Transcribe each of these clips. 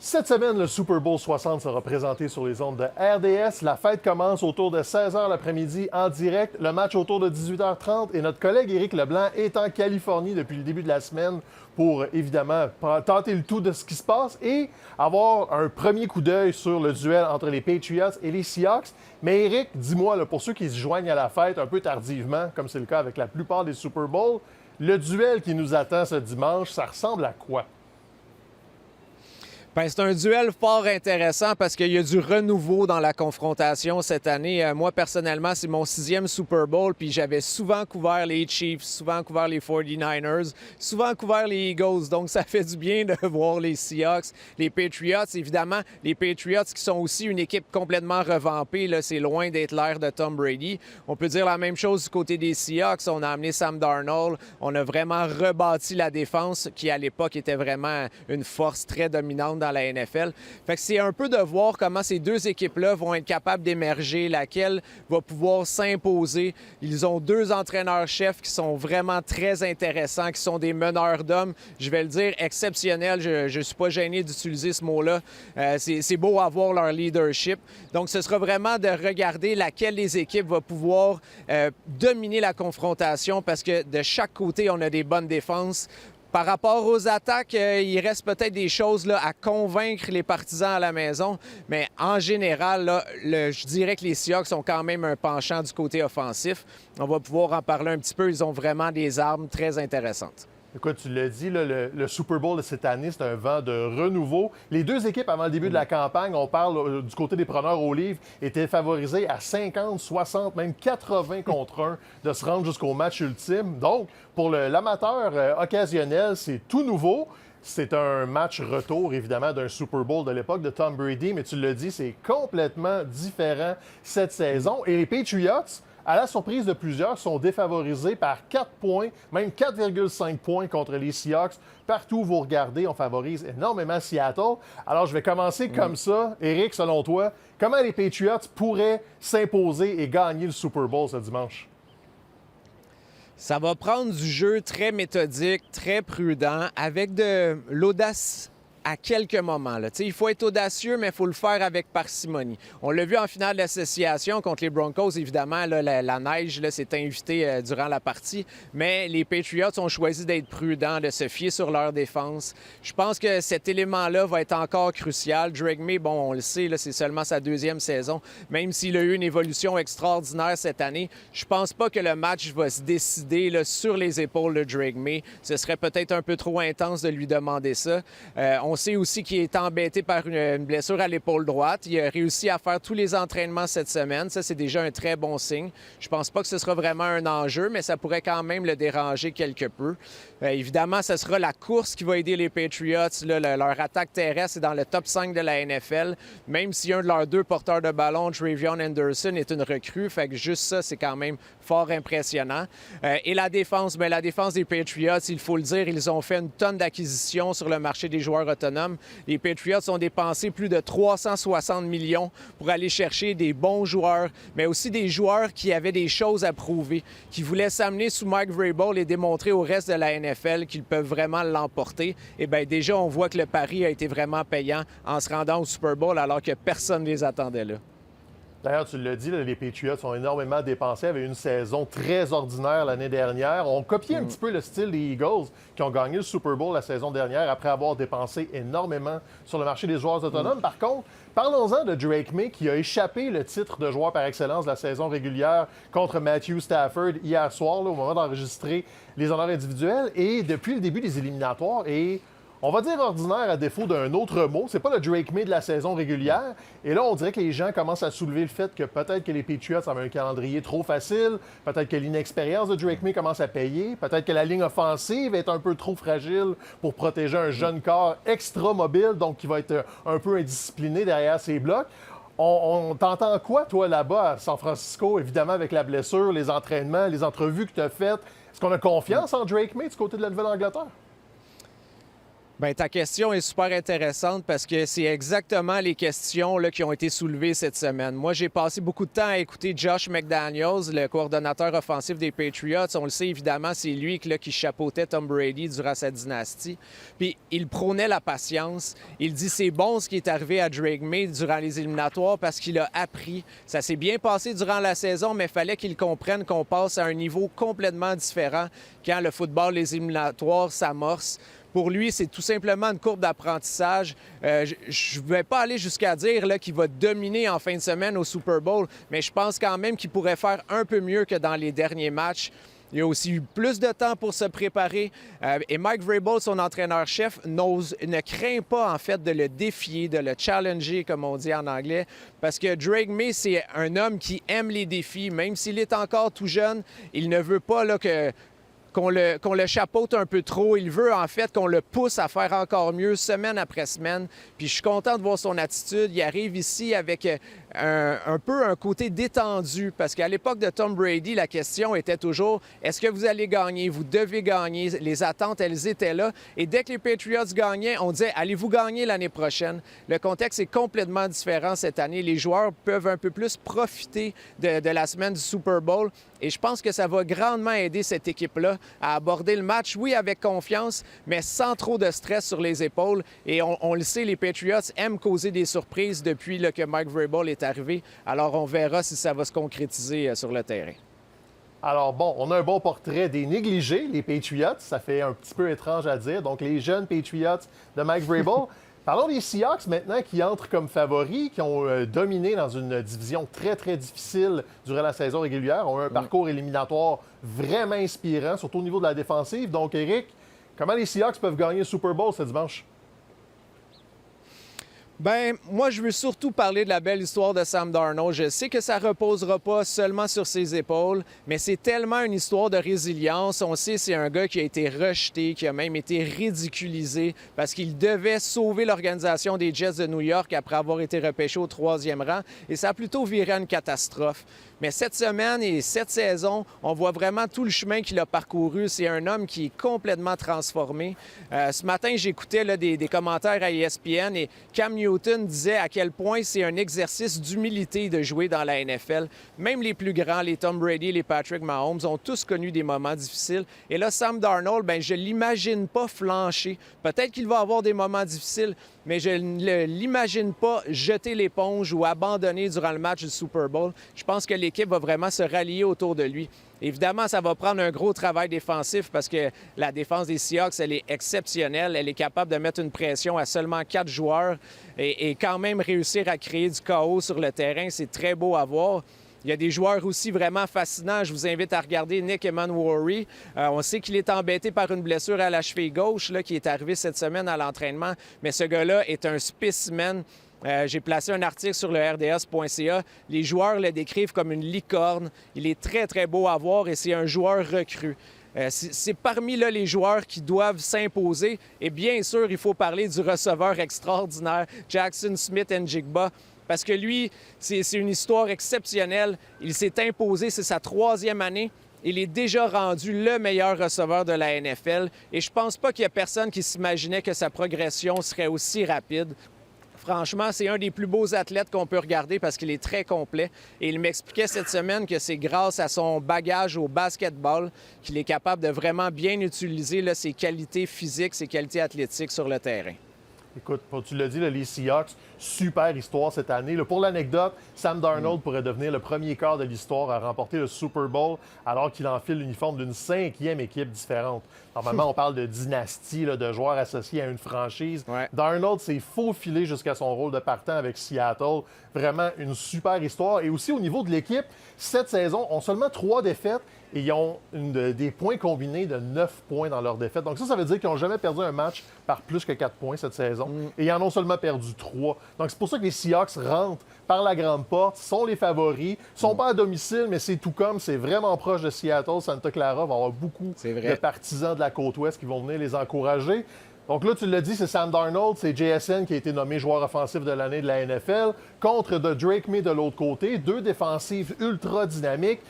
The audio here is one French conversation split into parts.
Cette semaine, le Super Bowl 60 sera présenté sur les ondes de RDS. La fête commence autour de 16h l'après-midi en direct. Le match autour de 18h30. Et notre collègue Éric Leblanc est en Californie depuis le début de la semaine pour, évidemment, tenter le tout de ce qui se passe et avoir un premier coup d'œil sur le duel entre les Patriots et les Seahawks. Mais Éric, dis-moi, là, pour ceux qui se joignent à la fête un peu tardivement, comme c'est le cas avec la plupart des Super Bowls, le duel qui nous attend ce dimanche, ça ressemble à quoi? Ben, c'est un duel fort intéressant parce qu'il y a du renouveau dans la confrontation cette année. Moi, personnellement, c'est mon 6e Super Bowl, puis j'avais souvent couvert les Chiefs, souvent couvert les 49ers, souvent couvert les Eagles. Donc, ça fait du bien de voir les Seahawks, les Patriots. Évidemment, les Patriots qui sont aussi une équipe complètement revampée. Là, c'est loin d'être l'ère de Tom Brady. On peut dire la même chose du côté des Seahawks. On a amené Sam Darnold. On a vraiment rebâti la défense qui, à l'époque, était vraiment une force très dominante dans la NFL. Fait que c'est un peu de voir comment ces deux équipes-là vont être capables d'émerger, laquelle va pouvoir s'imposer. Ils ont deux entraîneurs-chefs qui sont vraiment très intéressants, qui sont des meneurs d'hommes, je vais le dire, exceptionnels. Je ne suis pas gêné d'utiliser ce mot-là. C'est beau à voir leur leadership. Donc, ce sera vraiment de regarder laquelle des équipes va pouvoir dominer la confrontation parce que de chaque côté, on a des bonnes défenses. Par rapport aux attaques, il reste peut-être des choses là, à convaincre les partisans à la maison, mais en général, là, je dirais que les Seahawks ont quand même un penchant du côté offensif. On va pouvoir en parler un petit peu. Ils ont vraiment des armes très intéressantes. Écoute, tu l'as dit, là, le Super Bowl de cette année, c'est un vent de renouveau. Les deux équipes, avant le début de la campagne, on parle du côté des preneurs au livre, étaient favorisées à 50, 60, même 80 contre 1 de se rendre jusqu'au match ultime. Donc, pour l'amateur occasionnel, c'est tout nouveau. C'est un match retour, évidemment, d'un Super Bowl de l'époque de Tom Brady, mais tu l'as dit, c'est complètement différent cette saison. Et les Patriots, à la surprise de plusieurs, sont défavorisés par 4 points, même 4,5 points contre les Seahawks. Partout où vous regardez, on favorise énormément Seattle. Alors, je vais commencer comme ça. Éric, selon toi, comment les Patriots pourraient s'imposer et gagner le Super Bowl ce dimanche? Ça va prendre du jeu très méthodique, très prudent, avec de l'audace à quelques moments. Là. Il faut être audacieux, mais il faut le faire avec parcimonie. On l'a vu en finale d'association contre les Broncos, évidemment, là, la neige s'est invitée durant la partie, mais les Patriots ont choisi d'être prudents, de se fier sur leur défense. Je pense que cet élément-là va être encore crucial. Drake May, bon, on le sait, là, c'est seulement sa 2e saison. Même s'il a eu une évolution extraordinaire cette année, je pense pas que le match va se décider là, sur les épaules de Drake May. Ce serait peut-être un peu trop intense de lui demander ça. On sait aussi qu'il est embêté par une blessure à l'épaule droite. Il a réussi à faire tous les entraînements cette semaine. Ça, c'est déjà un très bon signe. Je pense pas que ce sera vraiment un enjeu, mais ça pourrait quand même le déranger quelque peu. Évidemment, ce sera la course qui va aider les Patriots. Là, leur attaque terrestre est dans le top 5 de la NFL. Même si un de leurs deux porteurs de ballon, Travion Henderson, est une recrue. Fait que juste ça, c'est quand même fort impressionnant. Et la défense, bien, la défense des Patriots, il faut le dire, ils ont fait une tonne d'acquisitions sur le marché des joueurs autonomes. Les Patriots ont dépensé plus de 360 millions pour aller chercher des bons joueurs, mais aussi des joueurs qui avaient des choses à prouver, qui voulaient s'amener sous Mike Vrabel et démontrer au reste de la NFL qu'ils peuvent vraiment l'emporter. Et bien déjà, on voit que le pari a été vraiment payant en se rendant au Super Bowl alors que personne ne les attendait là. D'ailleurs, tu l'as dit, là, les Patriots ont énormément dépensé, avaient une saison très ordinaire l'année dernière. On copiait un petit peu le style des Eagles qui ont gagné le Super Bowl la saison dernière après avoir dépensé énormément sur le marché des joueurs autonomes. Par contre, parlons-en de Drake May qui a échappé le titre de joueur par excellence de la saison régulière contre Matthew Stafford hier soir, là, au moment d'enregistrer les honneurs individuels. Et depuis le début des éliminatoires, on va dire ordinaire à défaut d'un autre mot. C'est pas le Drake May de la saison régulière. Et là, on dirait que les gens commencent à soulever le fait que peut-être que les Patriots avaient un calendrier trop facile, peut-être que l'inexpérience de Drake May commence à payer, peut-être que la ligne offensive est un peu trop fragile pour protéger un jeune corps extra mobile, donc qui va être un peu indiscipliné derrière ses blocs. On t'entend quoi, toi, là-bas à San Francisco, évidemment, avec la blessure, les entraînements, les entrevues que tu as faites? Est-ce qu'on a confiance en Drake May du côté de la Nouvelle-Angleterre? Bien, ta question est super intéressante parce que c'est exactement les questions là, qui ont été soulevées cette semaine. Moi, j'ai passé beaucoup de temps à écouter Josh McDaniels, le coordonnateur offensif des Patriots. On le sait, évidemment, c'est lui là, qui chapeautait Tom Brady durant sa dynastie. Puis, il prônait la patience. Il dit c'est bon ce qui est arrivé à Drake May durant les éliminatoires parce qu'il a appris. Ça s'est bien passé durant la saison, mais il fallait qu'il comprenne qu'on passe à un niveau complètement différent quand le football, les éliminatoires s'amorcent. Pour lui, c'est tout simplement une courbe d'apprentissage. Je ne vais pas aller jusqu'à dire qu'il va dominer en fin de semaine au Super Bowl, mais je pense quand même qu'il pourrait faire un peu mieux que dans les derniers matchs. Il a aussi eu plus de temps pour se préparer. Et Mike Vrabel, son entraîneur-chef, ne craint pas, en fait, de le défier, de le challenger, comme on dit en anglais, parce que Drake May, c'est un homme qui aime les défis. Même s'il est encore tout jeune, il ne veut pas là, qu'on le chapeaute un peu trop. Il veut, en fait, qu'on le pousse à faire encore mieux semaine après semaine. Puis je suis content de voir son attitude. Il arrive ici avec un peu un côté détendu parce qu'à l'époque de Tom Brady, la question était toujours est-ce que vous allez gagner? Vous devez gagner. Les attentes, elles étaient là. Et dès que les Patriots gagnaient, on disait allez-vous gagner l'année prochaine? Le contexte est complètement différent cette année. Les joueurs peuvent un peu plus profiter de la semaine du Super Bowl. Et je pense que ça va grandement aider cette équipe-là à aborder le match, oui, avec confiance, mais sans trop de stress sur les épaules. Et on le sait, les Patriots aiment causer des surprises depuis que Mike Vrabel est arrivé. Alors, on verra si ça va se concrétiser sur le terrain. Alors bon, on a un bon portrait des négligés, les Patriots. Ça fait un petit peu étrange à dire. Donc, les jeunes Patriots de Mike Vrabel. Parlons des Seahawks maintenant qui entrent comme favoris, qui ont dominé dans une division très, très difficile durant la saison régulière, ont eu un parcours éliminatoire vraiment inspirant, surtout au niveau de la défensive. Donc, Éric, comment les Seahawks peuvent gagner le Super Bowl ce dimanche? Bien, moi, je veux surtout parler de la belle histoire de Sam Darnold. Je sais que ça ne reposera pas seulement sur ses épaules, mais c'est tellement une histoire de résilience. On sait que c'est un gars qui a été rejeté, qui a même été ridiculisé parce qu'il devait sauver l'organisation des Jets de New York après avoir été repêché au 3e rang. Et ça a plutôt viré à une catastrophe. Mais cette semaine et cette saison, on voit vraiment tout le chemin qu'il a parcouru. C'est un homme qui est complètement transformé. Ce matin, j'écoutais des commentaires à ESPN et Cam Newton disait à quel point c'est un exercice d'humilité de jouer dans la NFL. Même les plus grands, les Tom Brady, les Patrick Mahomes, ont tous connu des moments difficiles. Et là, Sam Darnold, bien, je ne l'imagine pas flancher. Peut-être qu'il va avoir des moments difficiles, mais je ne l'imagine pas jeter l'éponge ou abandonner durant le match du Super Bowl. Je pense que l'équipe va vraiment se rallier autour de lui. Évidemment, ça va prendre un gros travail défensif parce que la défense des Seahawks, elle est exceptionnelle. Elle est capable de mettre une pression à seulement 4 joueurs et quand même réussir à créer du chaos sur le terrain. C'est très beau à voir. Il y a des joueurs aussi vraiment fascinants. Je vous invite à regarder Nick Emanwori. On sait qu'il est embêté par une blessure à la cheville gauche là, qui est arrivée cette semaine à l'entraînement. Mais ce gars-là est un spécimen. J'ai placé un article sur le rds.ca. Les joueurs le décrivent comme une licorne. Il est très, très beau à voir et c'est un joueur recru. C'est parmi là, les joueurs qui doivent s'imposer. Et bien sûr, il faut parler du receveur extraordinaire, Jackson Smith-Njigba. Parce que lui, c'est une histoire exceptionnelle. Il s'est imposé, c'est sa 3e année. Il est déjà rendu le meilleur receveur de la NFL. Et je pense pas qu'il y a personne qui s'imaginait que sa progression serait aussi rapide. Franchement, c'est un des plus beaux athlètes qu'on peut regarder parce qu'il est très complet. Et il m'expliquait cette semaine que c'est grâce à son bagage au basketball qu'il est capable de vraiment bien utiliser là, ses qualités physiques, ses qualités athlétiques sur le terrain. Écoute, tu l'as dit, là, les Seahawks, super histoire cette année. Là, pour l'anecdote, Sam Darnold pourrait devenir le premier quart de l'histoire à remporter le Super Bowl alors qu'il enfile l'uniforme d'une 5e équipe différente. Normalement, on parle de dynastie, là, de joueurs associés à une franchise. Ouais. Darnold s'est faufilé jusqu'à son rôle de partant avec Seattle. Vraiment une super histoire. Et aussi au niveau de l'équipe, cette saison, ont seulement 3 défaites et ils ont des points combinés de 9 points dans leur défaite. Donc ça veut dire qu'ils n'ont jamais perdu un match par plus que 4 points cette saison. Et ils en ont seulement perdu 3. Donc c'est pour ça que les Seahawks rentrent par la grande porte, sont les favoris, sont pas à domicile, mais c'est tout comme, c'est vraiment proche de Seattle. Santa Clara va avoir beaucoup de partisans de la côte ouest qui vont venir les encourager. Donc là, tu l'as dit, c'est Sam Darnold, c'est JSN qui a été nommé joueur offensif de l'année de la NFL, contre de Drake May de l'autre côté, 2 défensives ultra dynamiques.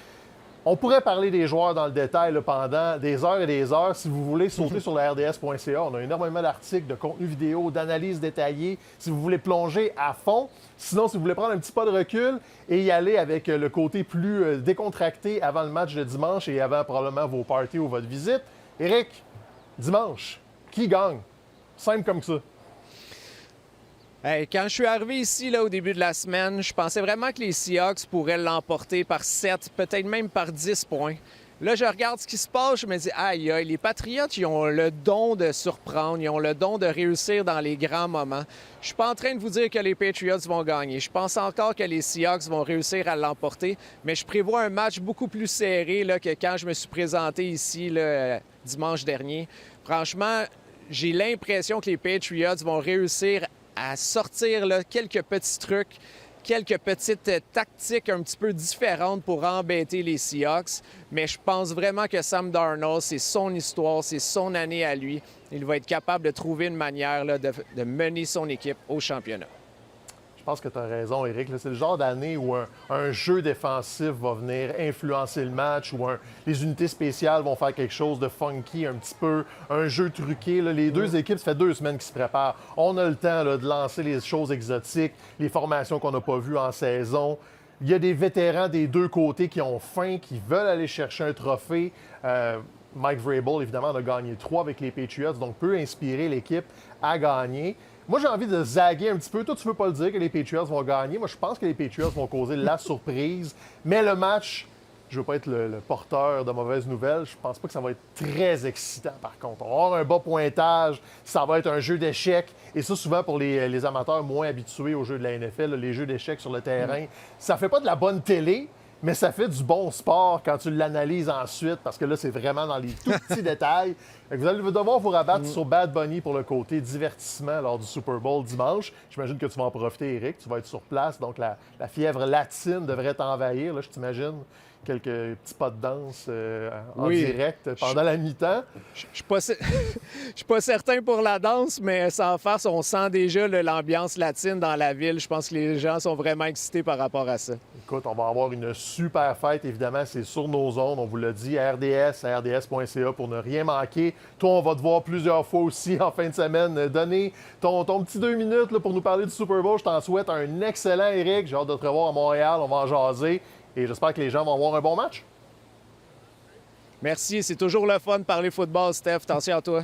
On pourrait parler des joueurs dans le détail là, pendant des heures et des heures. Si vous voulez sauter sur la RDS.ca, on a énormément d'articles, de contenu vidéo, d'analyses détaillées. Si vous voulez plonger à fond. Sinon, si vous voulez prendre un petit pas de recul et y aller avec le côté plus décontracté avant le match de dimanche et avant probablement vos parties ou votre visite. Éric, dimanche, qui gagne? Simple comme ça. Hey, quand je suis arrivé ici là, au début de la semaine, je pensais vraiment que les Seahawks pourraient l'emporter par 7, peut-être même par 10 points. Là, je regarde ce qui se passe, je me dis, aïe, aïe, les Patriots, ils ont le don de surprendre, ils ont le don de réussir dans les grands moments. Je suis pas en train de vous dire que les Patriots vont gagner. Je pense encore que les Seahawks vont réussir à l'emporter, mais je prévois un match beaucoup plus serré là, que quand je me suis présenté ici là, dimanche dernier. Franchement, j'ai l'impression que les Patriots vont réussir à sortir là, quelques petits trucs, quelques petites tactiques un petit peu différentes pour embêter les Seahawks. Mais je pense vraiment que Sam Darnold, c'est son histoire, c'est son année à lui. Il va être capable de trouver une manière là, de mener son équipe au championnat. Je pense que tu as raison, Éric. C'est le genre d'année où un jeu défensif va venir influencer le match, où les unités spéciales vont faire quelque chose de funky un petit peu, un jeu truqué. Là. Les deux équipes, ça fait 2 semaines qu'ils se préparent. On a le temps là, de lancer les choses exotiques, les formations qu'on n'a pas vues en saison. Il y a des vétérans des deux côtés qui ont faim, qui veulent aller chercher un trophée. Mike Vrabel, évidemment, en a gagné 3 avec les Patriots, donc peut inspirer l'équipe à gagner. Moi, j'ai envie de zaguer un petit peu. Toi, tu veux pas le dire que les Patriots vont gagner. Moi, je pense que les Patriots vont causer la surprise. Mais le match, je veux pas être le porteur de mauvaises nouvelles. Je pense pas que ça va être très excitant, par contre. On va avoir un bas pointage. Ça va être un jeu d'échecs. Et ça, souvent, pour les amateurs moins habitués au jeu de la NFL, là, les jeux d'échecs sur le terrain, ça fait pas de la bonne télé, mais ça fait du bon sport quand tu l'analyses ensuite, parce que là, c'est vraiment dans les tout petits détails. Vous allez devoir vous rabattre sur Bad Bunny pour le côté divertissement lors du Super Bowl dimanche. J'imagine que tu vas en profiter, Éric. Tu vas être sur place, donc la fièvre latine devrait t'envahir. Là, je t'imagine quelques petits pas de danse en direct pendant la mi-temps. Je suis pas certain pour la danse, mais sans farce, on sent déjà l'ambiance latine dans la ville. Je pense que les gens sont vraiment excités par rapport à ça. Écoute, on va avoir une super fête, évidemment. C'est sur nos ondes, on vous l'a dit, à RDS, à rds.ca pour ne rien manquer. Toi, on va te voir plusieurs fois aussi en fin de semaine. Donner ton petit 2 minutes là, pour nous parler du Super Bowl. Je t'en souhaite un excellent, Éric. J'ai hâte de te revoir à Montréal. On va en jaser. Et j'espère que les gens vont avoir un bon match. Merci, c'est toujours le fun de parler football, Steph. Attention à toi.